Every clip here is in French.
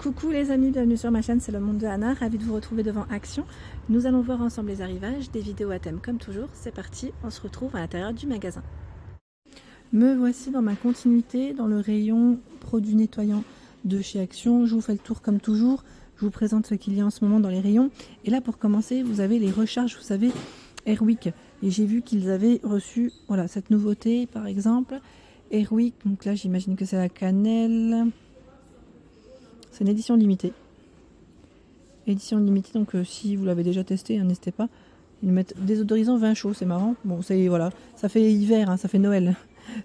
Coucou les amis, bienvenue sur ma chaîne, c'est le monde de Anna, ravie de vous retrouver devant Action. Nous allons voir ensemble les arrivages, des vidéos à thème comme toujours. C'est parti, on se retrouve à l'intérieur du magasin. Me voici dans ma continuité, dans le rayon produits nettoyants de chez Action. Je vous fais le tour comme toujours, je vous présente ce qu'il y a en ce moment dans les rayons. Et là pour commencer, vous avez les recharges, vous savez, Airwick. Et j'ai vu qu'ils avaient reçu voilà, cette nouveauté par exemple. Airwick, donc là j'imagine que c'est la cannelle. C'est une édition limitée. Édition limitée, donc si vous l'avez déjà testé, n'hésitez pas. Ils mettent désodorisant vin chaud, c'est marrant. Bon, voilà, ça fait hiver, ça fait Noël.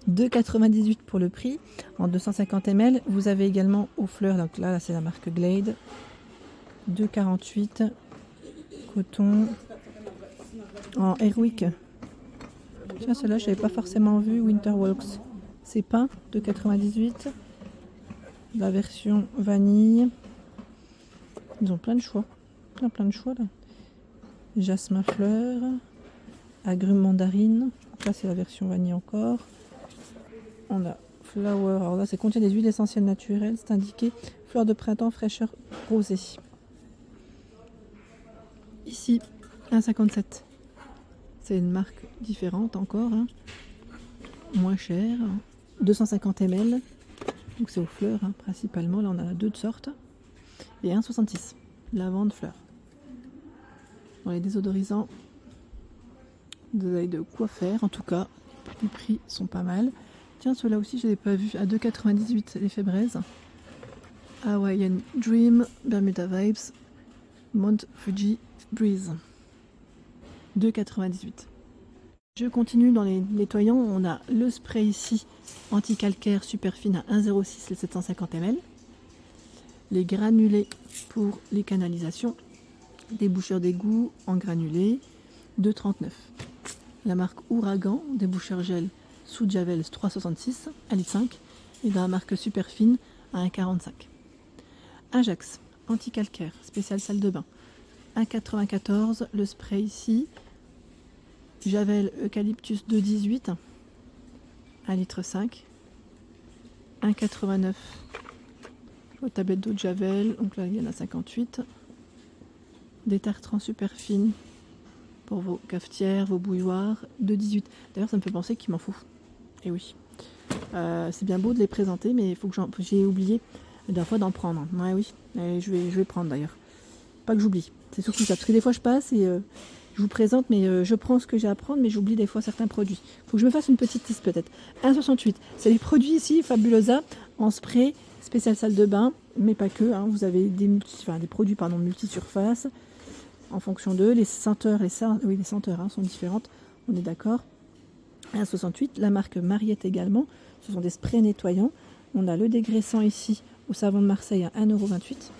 2,98 pour le prix, en 250 ml. Vous avez également aux fleurs, donc là c'est la marque Glade. 2,48 coton en Airwick. Tiens, celle-là, je n'avais pas forcément vu. Winterwalks, c'est pas 2,98. La version vanille. Ils ont plein de choix. Plein de choix là. Jasmin fleur. Agrumes mandarine. Donc là c'est la version vanille encore. On a flower. Alors là c'est contient des huiles essentielles naturelles. C'est indiqué fleur de printemps, fraîcheur rosée. Ici 1,57. C'est une marque différente encore. Moins chère. 250 ml. Donc c'est aux fleurs principalement, là on en a deux de sortes. Et 1,66, lavande fleur. Bon, les désodorisants, vous avez de quoi faire en tout cas. Les prix sont pas mal. Tiens, ceux-là aussi je ne les ai pas vus. À 2,98 l'effet braise. Hawaiian Dream, Bermuda Vibes, Mount Fuji Breeze. 2,98. Je continue dans les nettoyants. On a le spray ici, anti-calcaire super fine à 1,06 les 750 ml. Les granulés pour les canalisations. Des boucheurs d'égout en granulés, 2,39. La marque Ouragan, des boucheurs gel sous Javel 3,66 à litre 5. Et dans la marque super fine à 1,45. Ajax, anti-calcaire, spécial salle de bain. 1,94 le spray ici. Javel Eucalyptus 2,18, 1,5 litre 1,89 aux tablettes d'eau de Javel, donc là il y en a 58. Des tartrans super fines pour vos cafetières, vos bouilloires, 2,18. D'ailleurs ça me fait penser qu'il m'en faut. Et oui, c'est bien beau de les présenter, mais il faut que j'ai oublié la dernière fois d'en prendre. Ouais oui, et je vais prendre d'ailleurs. Pas que j'oublie, c'est surtout ça, parce que des fois je passe et je vous présente, mais je prends ce que j'ai à prendre, mais j'oublie des fois certains produits. Il faut que je me fasse une petite liste peut-être. 1,68. C'est les produits ici, Fabulosa, en spray, spécial salle de bain, mais pas que. Vous avez des produits multi-surface, en fonction d'eux. Les senteurs, les senteurs sont différentes, on est d'accord. 1,68. La marque Mariette également. Ce sont des sprays nettoyants. On a le dégraissant ici, au savon de Marseille, à 1,28 €.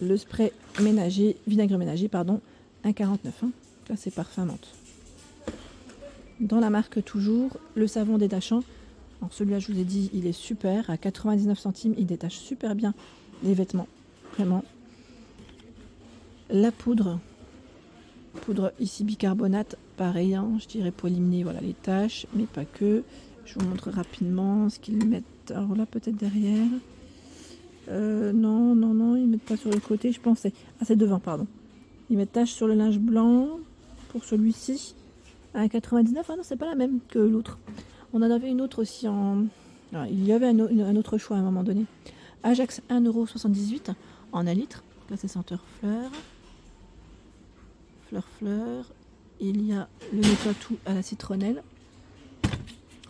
Le spray ménager, vinaigre ménager, pardon, 1,49 €. Là, c'est parfum menthe. Dans la marque toujours, le savon détachant. Alors celui-là, je vous ai dit, il est super. À 99 centimes, il détache super bien les vêtements. Vraiment. La poudre. Poudre ici bicarbonate. Pareil, je dirais pour éliminer les taches, mais pas que. Je vous montre rapidement ce qu'ils mettent. Alors là, peut-être derrière. Non, ils mettent pas sur le côté, je pensais. Ah, c'est devant, pardon. Ils mettent tache sur le linge blanc pour celui-ci à 99. Ah non, c'est pas la même que l'autre. On en avait une autre aussi en. Alors, il y avait un autre choix à un moment donné. Ajax 1,78 € en 1 litre. Là, c'est senteur fleur. Fleur. Il y a le nettoie tout à la citronnelle.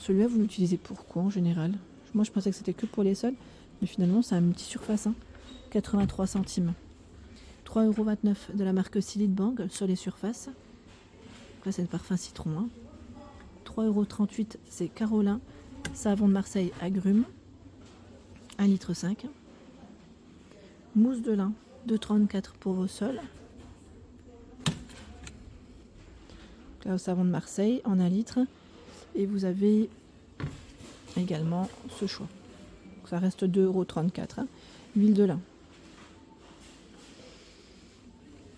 Celui-là, vous l'utilisez pour quoi en général? Moi, je pensais que c'était que pour les sols. Mais finalement, c'est un multi-surface, 83 centimes. 3,29 € de la marque Silid Bang sur les surfaces. Là, c'est le parfum citron. 3,38 €, c'est Carolin, savon de Marseille agrumes, 1,5 litre. Mousse de lin, 2,34 € pour vos sols. Là, au savon de Marseille, en 1 litre. Et vous avez également ce choix. Ça reste 2,34 €. Huile de lin.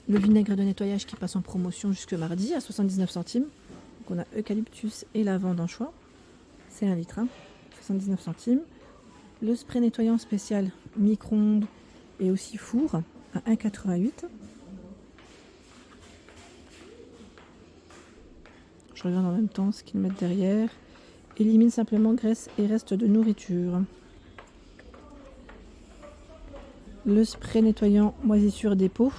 Le vinaigre de nettoyage qui passe en promotion jusque mardi à 79 centimes. Donc on a eucalyptus et lavande en choix. C'est 1 litre. 79 centimes. Le spray nettoyant spécial micro-ondes et aussi four à 1,88 €. Je regarde en même temps ce qu'ils mettent derrière. Élimine simplement graisse et restes de nourriture. Le spray nettoyant moisissure des peaux,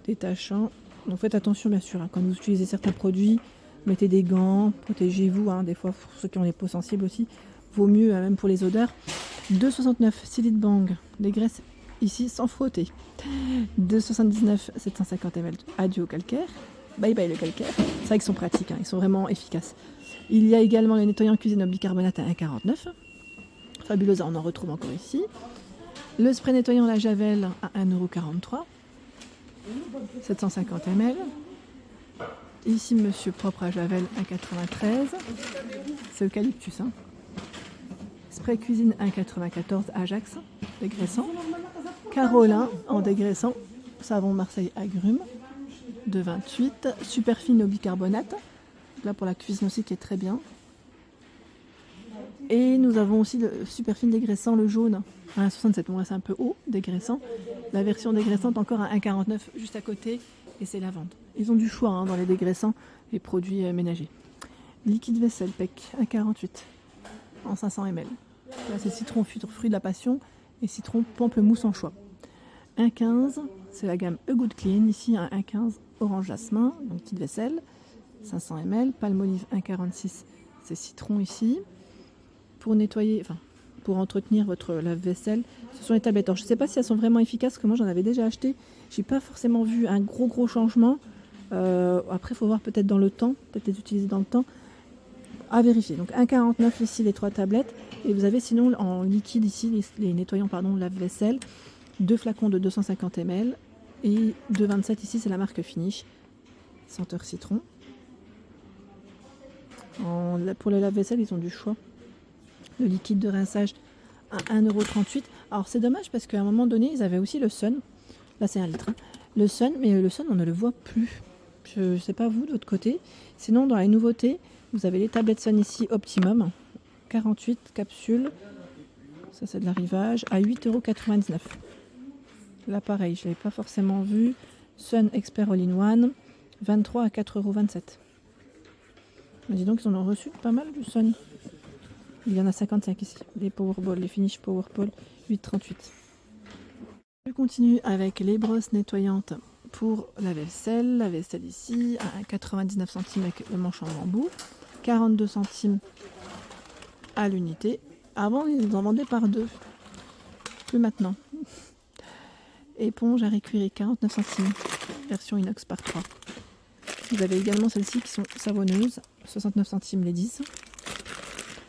détachant. Donc faites attention bien sûr, hein, quand vous utilisez certains produits, mettez des gants, protégez-vous, hein, des fois pour ceux qui ont les peaux sensibles aussi, vaut mieux même pour les odeurs. 2,69 Silite Bang, les graisses ici sans frotter. 2,79 750 ml adieu au calcaire. Bye bye le calcaire. C'est vrai qu'ils sont pratiques, hein, ils sont vraiment efficaces. Il y a également les nettoyants cuisine au bicarbonate à 1,49 €. Fabulosa, on en retrouve encore ici. Le spray nettoyant la Javel à 1,43 €. 750 ml. Ici, Monsieur Propre à Javel 1,93 €. C'est Eucalyptus. Hein. Spray cuisine 1,94 € Ajax, dégraissant. Carolin en dégraissant. Savon Marseille agrumes. 2,28 €. Super fine au bicarbonate. Là pour la cuisine aussi qui est très bien. Et nous avons aussi le super fine dégraissant, le jaune, à 1,67 €. Bon là c'est un peu haut, dégraissant. La version dégraissante encore à 1,49 € juste à côté. Et c'est la vente. Ils ont du choix hein, dans les dégraissants, les produits ménagers. Liquide vaisselle PEC 1,48 € en 500 ml. Là c'est citron fruit de la passion et citron pamplemousse en choix. 1,15 €, c'est la gamme A Good Clean. Ici un 1,15 € orange jasmin, donc petite vaisselle. 500 ml, Palmolive 1,46 €, c'est citron ici. Pour nettoyer, enfin pour entretenir votre lave-vaisselle, ce sont les tablettes. Alors, je ne sais pas si elles sont vraiment efficaces, parce que moi j'en avais déjà acheté. J'ai pas forcément vu un gros changement. Après, il faut voir peut-être dans le temps, peut-être les utiliser dans le temps. À vérifier. Donc 1,49 € ici les 3 tablettes. Et vous avez sinon en liquide ici les nettoyants lave-vaisselle. 2 flacons de 250 ml. Et 2,27 € ici, c'est la marque Finish. Senteur citron. Pour le lave-vaisselle, ils ont du choix. Le liquide de rinçage à 1,38 €. Alors c'est dommage parce qu'à un moment donné, ils avaient aussi le Sun. Là, c'est 1 litre. Hein. Le Sun, mais le Sun, on ne le voit plus. Je ne sais pas vous, de votre côté. Sinon, dans les nouveautés, vous avez les tablettes Sun ici, Optimum. 48 capsules. Ça, c'est de l'arrivage. À 8,99 €. Là, pareil, je ne l'avais pas forcément vu. Sun Expert All-in-One. 23 à 4,27 €. Mais dis donc, ils en ont reçu pas mal du Sun. Il y en a 55 ici. Les Powerball, les Finish Powerball, 8,38 €. Je continue avec les brosses nettoyantes pour la vaisselle. La vaisselle ici à 99 centimes avec le manche en bambou. 42 centimes à l'unité. Avant, ils en vendaient par 2. Plus maintenant. Éponge à récurer, 49 centimes. Version inox par 3. Vous avez également celles-ci qui sont savonneuses. 69 centimes les 10.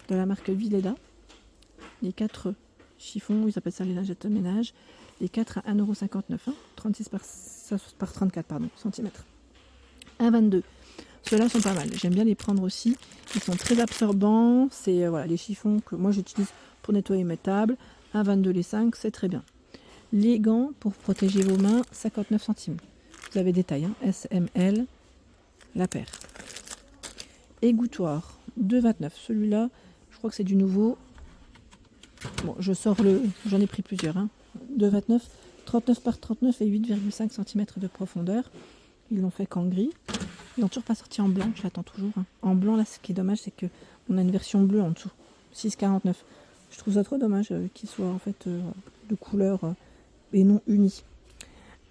De la marque Vileda. Les 4 chiffons, ils appellent ça les lingettes de ménage. Les 4 à 1,59 €. 36 par 34 centimètres. 1,22 €. Ceux-là sont pas mal. J'aime bien les prendre aussi. Ils sont très absorbants. C'est voilà, les chiffons que moi j'utilise pour nettoyer mes tables. 1,22 € les 5, c'est très bien. Les gants pour protéger vos mains, 59 centimes. Vous avez des tailles, hein, S, M, L, la paire. Égouttoir, 2,29 €. Celui-là, je crois que c'est du nouveau. Bon, j'en ai pris plusieurs. Hein. 2,29 €, 39 par 39 et 8,5 cm de profondeur. Ils l'ont fait qu'en gris. Ils n'ont toujours pas sorti en blanc, je l'attends toujours. Hein. En blanc, là, ce qui est dommage, c'est qu'on a une version bleue en dessous. 6,49 €. Je trouve ça trop dommage qu'il soit en fait de couleur et non uni.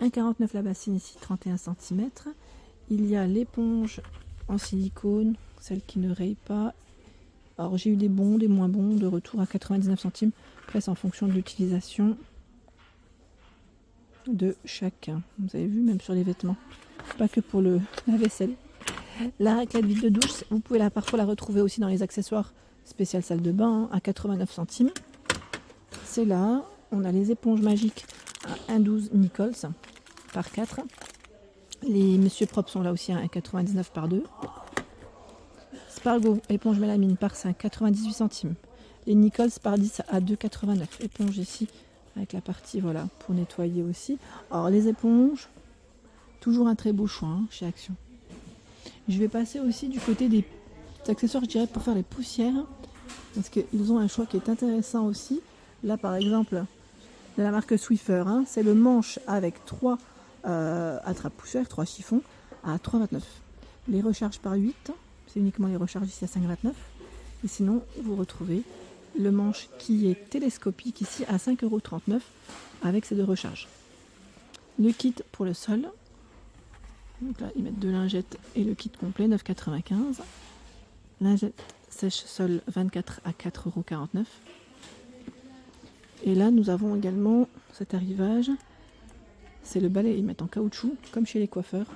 1,49 € la bassine ici, 31 cm. Il y a l'éponge en silicone, celle qui ne raye pas. Alors j'ai eu des bons, des moins bons, de retour à 99 centimes. Après c'est en fonction de l'utilisation de chacun. Vous avez vu, même sur les vêtements. Pas que pour la vaisselle. La raclette vide de douche, vous pouvez parfois la retrouver aussi dans les accessoires spécial salle de bain à 89 centimes. C'est là. On a les éponges magiques à 1,12 € Nichols par 4. Les Monsieur Propre sont là aussi à 1,99 € par 2. Spargo éponge mélamine par 5, 98 centimes. Les Nichols par 10 à 2,89 €. Éponge ici avec la partie voilà pour nettoyer aussi. Alors les éponges, toujours un très beau choix hein, chez Action. Je vais passer aussi du côté des accessoires, je dirais, pour faire les poussières. Parce qu'ils ont un choix qui est intéressant aussi. Là par exemple, de la marque Swiffer, hein, c'est le manche avec 3 attrape-poussière, 3 chiffons à 3,29 €. Les recharges par 8, c'est uniquement les recharges ici à 5,29 €. Et sinon, vous retrouvez le manche qui est télescopique ici à 5,39 € avec ces 2 recharges. Le kit pour le sol, donc là ils mettent 2 lingettes et le kit complet 9,95 €. Lingette sèche-sol 24 à 4,49 €. Et là nous avons également cet arrivage, c'est le balai, ils mettent en caoutchouc comme chez les coiffeurs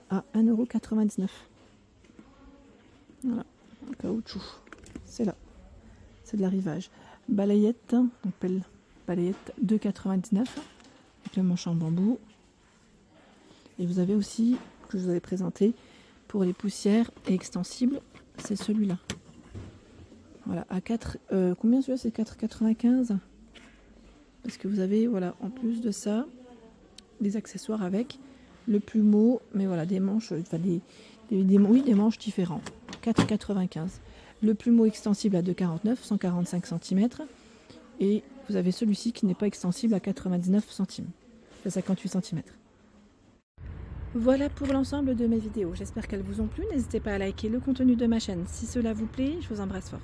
à 1,99 €. Voilà, le caoutchouc, c'est là, c'est de l'arrivage. Balayette, on appelle balayette 2,99 € avec le manche en bambou. Et vous avez aussi, que je vous avais présenté, pour les poussières et extensibles, c'est celui-là. Voilà, à 4, combien celui-là, c'est 4,95 €. Parce que vous avez, voilà, en plus de ça, des accessoires avec le plumeau, mais voilà, des manches, enfin des manches différents. 4,95 €. Le plumeau extensible à 2,49 €, 145 cm. Et vous avez celui-ci qui n'est pas extensible à 99 cm, à 58 cm. Voilà pour l'ensemble de mes vidéos. J'espère qu'elles vous ont plu. N'hésitez pas à liker le contenu de ma chaîne si cela vous plaît. Je vous embrasse fort.